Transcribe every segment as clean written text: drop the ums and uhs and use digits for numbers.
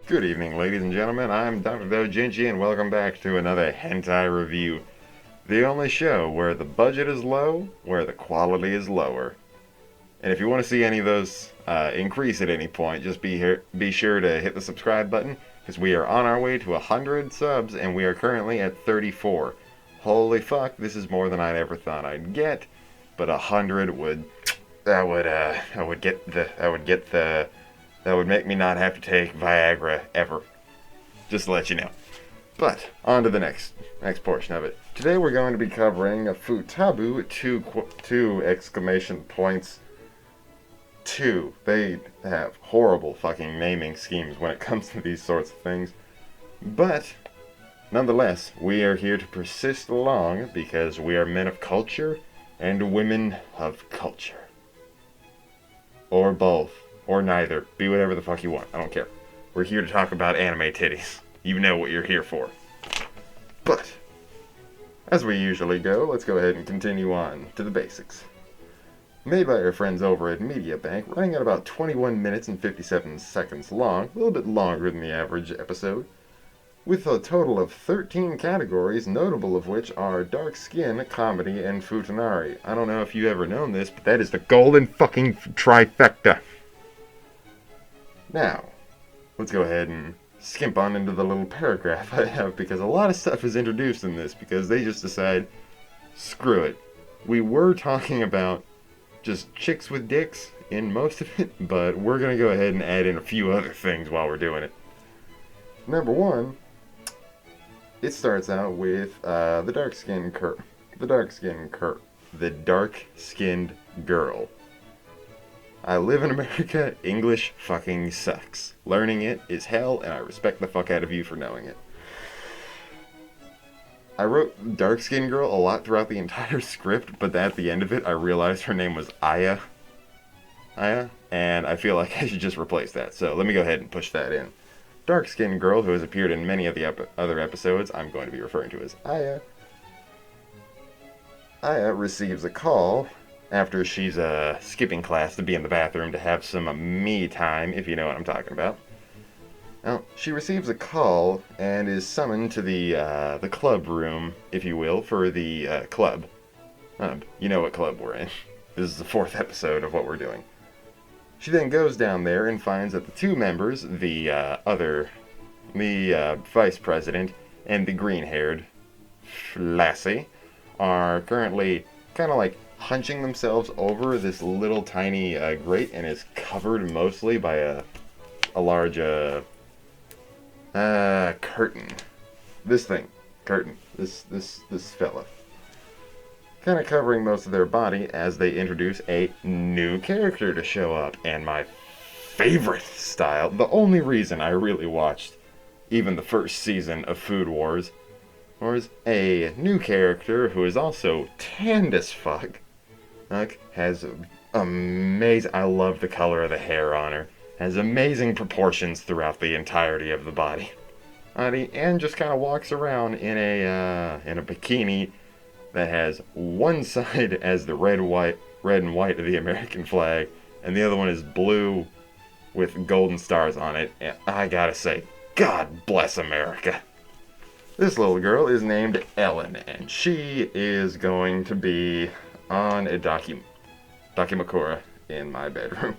Good evening, ladies and gentlemen. I'm Dr. Doujinshi, and welcome back to another hentai review. The only show where the budget is low, where the quality is lower. And if you want to see any of those increase at any point, just be sure to hit the subscribe button, because we are on our way to 100 subs, and we are currently at 34. Holy fuck, this is more than I'd ever thought I'd get, but 100 would that would make me not have to take Viagra ever. Just to let you know. But, on to the next portion of it. Today we're going to be covering a Futabu 2 exclamation points 2. They have horrible fucking naming schemes when it comes to these sorts of things. But, nonetheless, we are here to persist along because we are men of culture and women of culture. Or both. Or neither. Be whatever the fuck you want. I don't care. We're here to talk about anime titties. You know what you're here for. But, as we usually go, let's go ahead and continue on to the basics. Made by our friends over at MediaBank, running at about 21 minutes and 57 seconds long, a little bit longer than the average episode, with a total of 13 categories, notable of which are dark skin, comedy, and futanari. I don't know if you've ever known this, but that is the golden fucking trifecta. Now, let's go ahead and skimp on into the little paragraph I have, because a lot of stuff is introduced in this, because they just decide, screw it. We were talking about just chicks with dicks in most of it, but we're going to go ahead and add in a few other things while we're doing it. Number one, it starts out with the dark-skinned girl. I live in America, English fucking sucks. Learning it is hell, and I respect the fuck out of you for knowing it. I wrote dark-skinned girl a lot throughout the entire script, but at the end of it, I realized her name was Aya. And I feel like I should just replace that, so let me go ahead and push that in. Dark-skinned girl, who has appeared in many of the other episodes, I'm going to be referring to as Aya. Aya receives a call after she's skipping class to be in the bathroom to have some me time, if you know what I'm talking about. Now, she receives a call and is summoned to the club room, if you will, for the club. You know what club we're in. This is the 4th episode of what we're doing. She then goes down there and finds that the two members, the vice president and the green-haired lassie, are currently kind of like hunching themselves over this little tiny grate, and is covered mostly by a large curtain. This fella. Kind of covering most of their body as they introduce a new character to show up, and my favorite style, the only reason I really watched even the first season of Food Wars, was a new character who is also tanned as fuck. Has amazing, I love the color of the hair on her, has amazing proportions throughout the entirety of the body. And just kind of walks around in a bikini that has one side as the red and white of the American flag, and the other one is blue with golden stars on it, and I gotta say, God bless America. This little girl is named Elen, and she is going to be on a Dakimakura in my bedroom.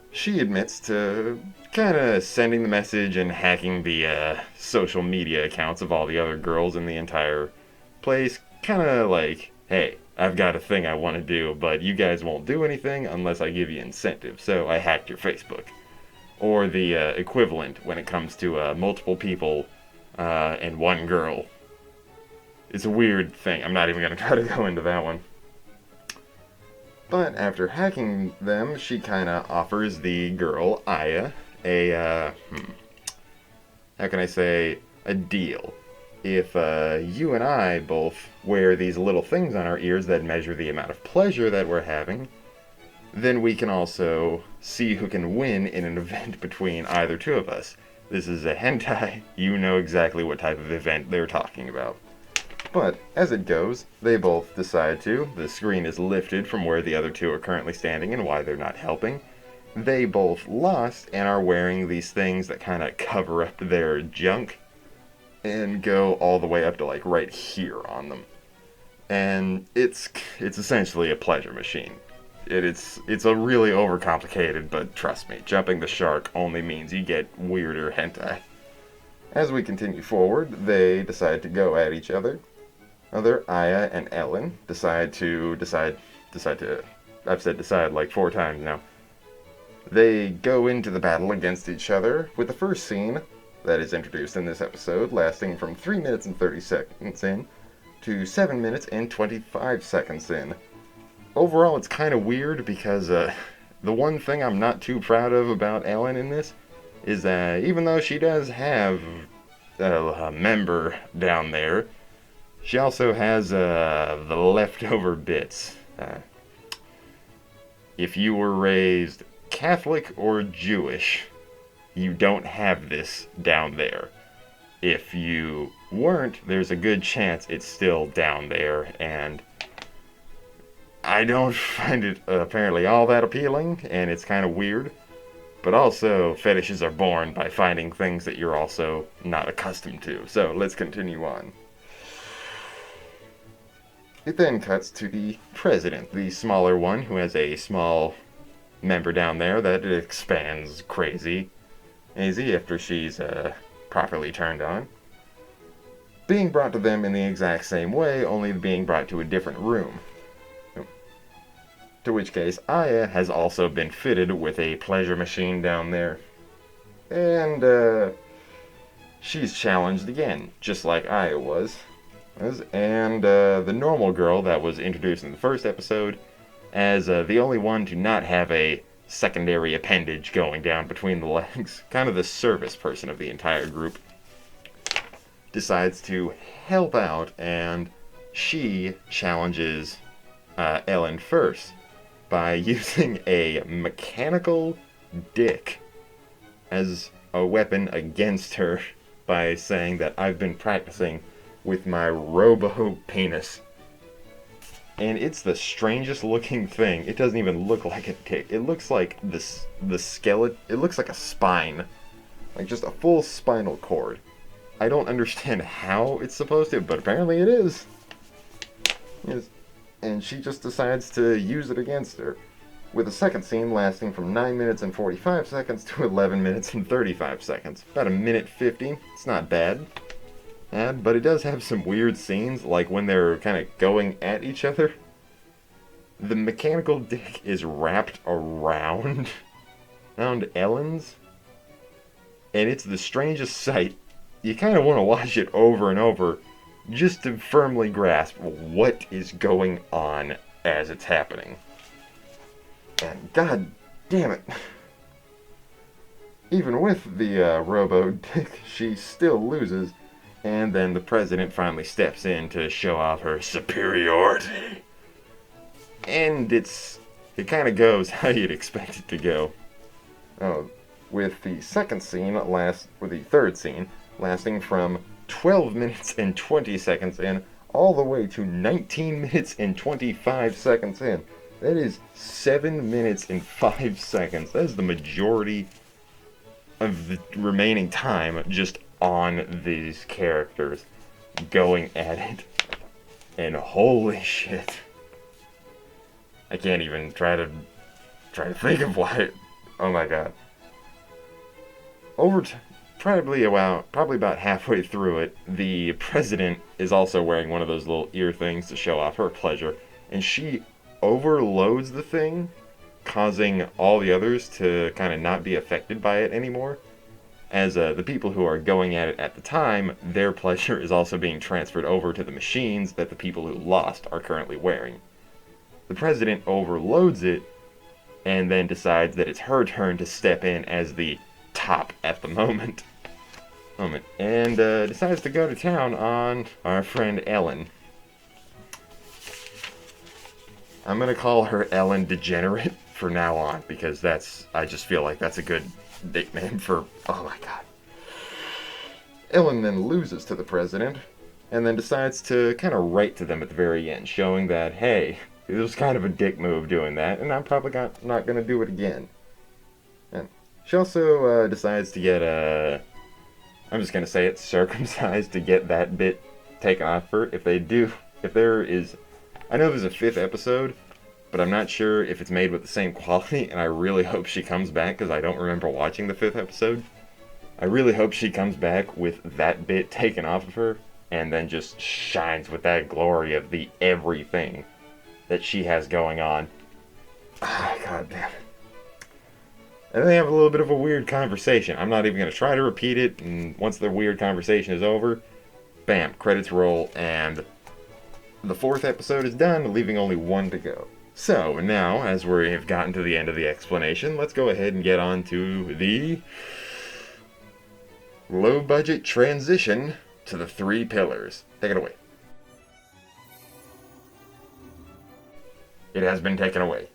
She admits to kind of sending the message and hacking the social media accounts of all the other girls in the entire place. Kind of like, hey, I've got a thing I want to do, but you guys won't do anything unless I give you incentive, so I hacked your Facebook. Or the equivalent when it comes to multiple people and one girl. It's a weird thing. I'm not even going to try to go into that one. But after hacking them, she kind of offers the girl, Aya, a deal. If you and I both wear these little things on our ears that measure the amount of pleasure that we're having, then we can also see who can win in an event between either two of us. This is a hentai. You know exactly what type of event they're talking about. But, as it goes, they both decide to. The screen is lifted from where the other two are currently standing and why they're not helping. they both lost and are wearing these things that kind of cover up their junk and go all the way up to like right here on them. And it's essentially a pleasure machine. It's a really overcomplicated, but trust me, jumping the shark only means you get weirder hentai. As we continue forward, they decide to go at each other. Aya and Elen decide to, I've said decide like 4 times now. They go into the battle against each other with the first scene that is introduced in this episode lasting from 3 minutes and 30 seconds in to 7 minutes and 25 seconds in. Overall, it's kind of weird because the one thing I'm not too proud of about Elen in this is that even though she does have a member down there, she also has the leftover bits. If you were raised Catholic or Jewish, you don't have this down there. If you weren't, there's a good chance it's still down there, and I don't find it apparently all that appealing, and it's kind of weird. But also, fetishes are born by finding things that you're also not accustomed to. So, let's continue on. It then cuts to the president, the smaller one, who has a small member down there that expands crazy after she's properly turned on. Being brought to them in the exact same way, only being brought to a different room. To which case, Aya has also been fitted with a pleasure machine down there. And, she's challenged again, just like Aya was. And, the normal girl that was introduced in the first episode as the only one to not have a secondary appendage going down between the legs, kind of the service person of the entire group, decides to help out, and she challenges Elen first by using a mechanical dick as a weapon against her by saying that I've been practicing with my robo-penis. And it's the strangest looking thing. It doesn't even look like a dick. It looks like the skeleton. It looks like a spine. Like just a full spinal cord. I don't understand how it's supposed to, but apparently it is. Yes. And she just decides to use it against her, with a second scene lasting from 9 minutes and 45 seconds to 11 minutes and 35 seconds. About a minute 50. It's not bad. But it does have some weird scenes, like when they're kind of going at each other. The mechanical dick is wrapped around Elen's, and it's the strangest sight. You kind of want to watch it over and over just to firmly grasp what is going on as it's happening. And god damn it. Even with the robo-dick, she still loses, and then the president finally steps in to show off her superiority. And it kind of goes how you'd expect it to go. With the third scene lasting from 12 minutes and 20 seconds in, all the way to 19 minutes and 25 seconds in. That is 7 minutes and 5 seconds. That is the majority of the remaining time just on these characters going at it. And holy shit. I can't even try to think of why. Oh my god. Probably about halfway through it, the president is also wearing one of those little ear things to show off her pleasure, and she overloads the thing, causing all the others to kind of not be affected by it anymore. As the people who are going at it at the time, their pleasure is also being transferred over to the machines that the people who lost are currently wearing. The president overloads it, and then decides that it's her turn to step in as the top at the moment. And decides to go to town on our friend Elen. I'm gonna call her Ellen Degenerate for now on, because I just feel like that's a good nickname for, oh my god. Ellen then loses to the president, and then decides to kind of write to them at the very end, showing that, hey, it was kind of a dick move doing that, and I'm probably not gonna do it again. She also decides to get I'm just gonna say it, circumcised to get that bit taken off her. If there is, I know there's a 5th episode, but I'm not sure if it's made with the same quality, and I really hope she comes back because I don't remember watching the 5th episode. I really hope she comes back with that bit taken off of her and then just shines with that glory of the everything that she has going on. Ah, God damn it. And they have a little bit of a weird conversation. I'm not even going to try to repeat it, and once the weird conversation is over, bam, credits roll, and the 4th episode is done, leaving only 1 to go. So, now, as we have gotten to the end of the explanation, let's go ahead and get on to the low-budget transition to the 3 pillars. Take it away. It has been taken away.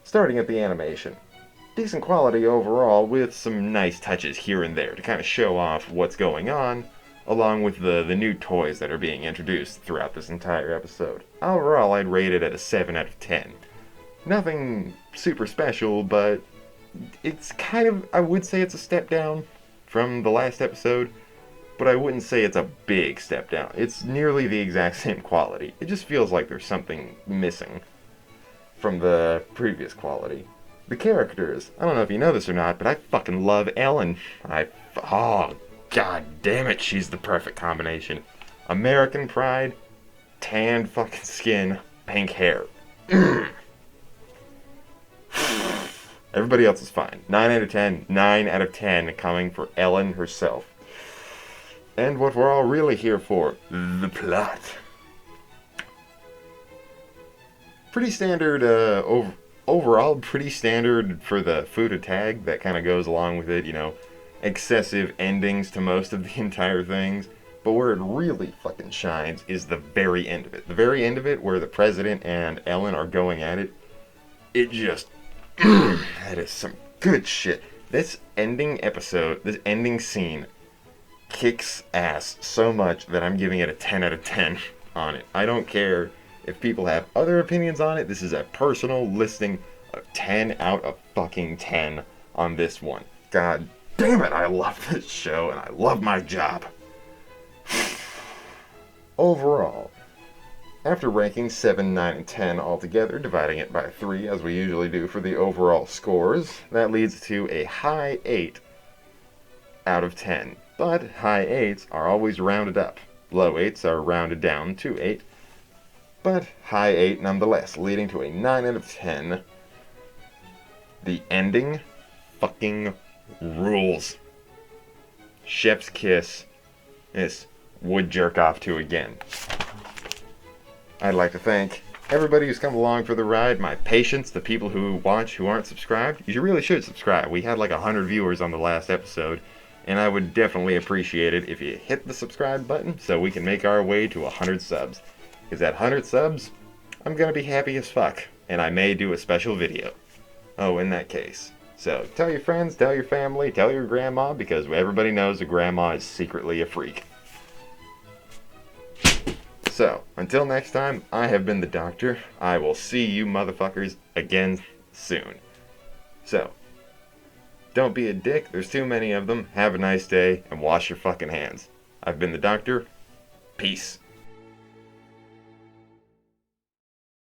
Starting at the animation. Decent quality overall, with some nice touches here and there to kind of show off what's going on, along with the new toys that are being introduced throughout this entire episode. Overall, I'd rate it at a 7 out of 10. Nothing super special, but it's kind of, I would say it's a step down from the last episode, but I wouldn't say it's a big step down. It's nearly the exact same quality. It just feels like there's something missing from the previous quality. The characters, I don't know if you know this or not, but I fucking love Elen. Oh, god damn it, she's the perfect combination. American pride, tanned fucking skin, pink hair. Everybody else is fine. 9 out of 10. 9 out of 10 coming for Elen herself. And what we're all really here for, the plot. Pretty standard, overall pretty standard for the Futa tag that kind of goes along with it, you know, excessive endings to most of the entire things. But where it really fucking shines is the very end of it. The very end of it, where the president and Elen are going at it, it just, that is some good shit. This ending episode, this ending scene, kicks ass so much that I'm giving it a 10 out of 10 on it. I don't care if people have other opinions on it. This is a personal listing of 10 out of fucking 10 on this one. God damn it, I love this show and I love my job. Overall, after ranking 7, 9, and 10 altogether, dividing it by 3 as we usually do for the overall scores, that leads to a high 8 out of 10. But high 8s are always rounded up. Low 8s are rounded down to 8. But high 8 nonetheless, leading to a 9 out of 10. The ending fucking rules. Chef's kiss. This would jerk off to again. I'd like to thank everybody who's come along for the ride, my patients, the people who watch who aren't subscribed. You really should subscribe. We had like 100 viewers on the last episode, and I would definitely appreciate it if you hit the subscribe button so we can make our way to 100 subs. Because at 100 subs, I'm going to be happy as fuck, and I may do a special video. Oh, in that case. So, tell your friends, tell your family, tell your grandma, because everybody knows a grandma is secretly a freak. So, until next time, I have been the Doctor. I will see you motherfuckers again soon. So, don't be a dick, there's too many of them, have a nice day, and wash your fucking hands. I've been the Doctor. Peace.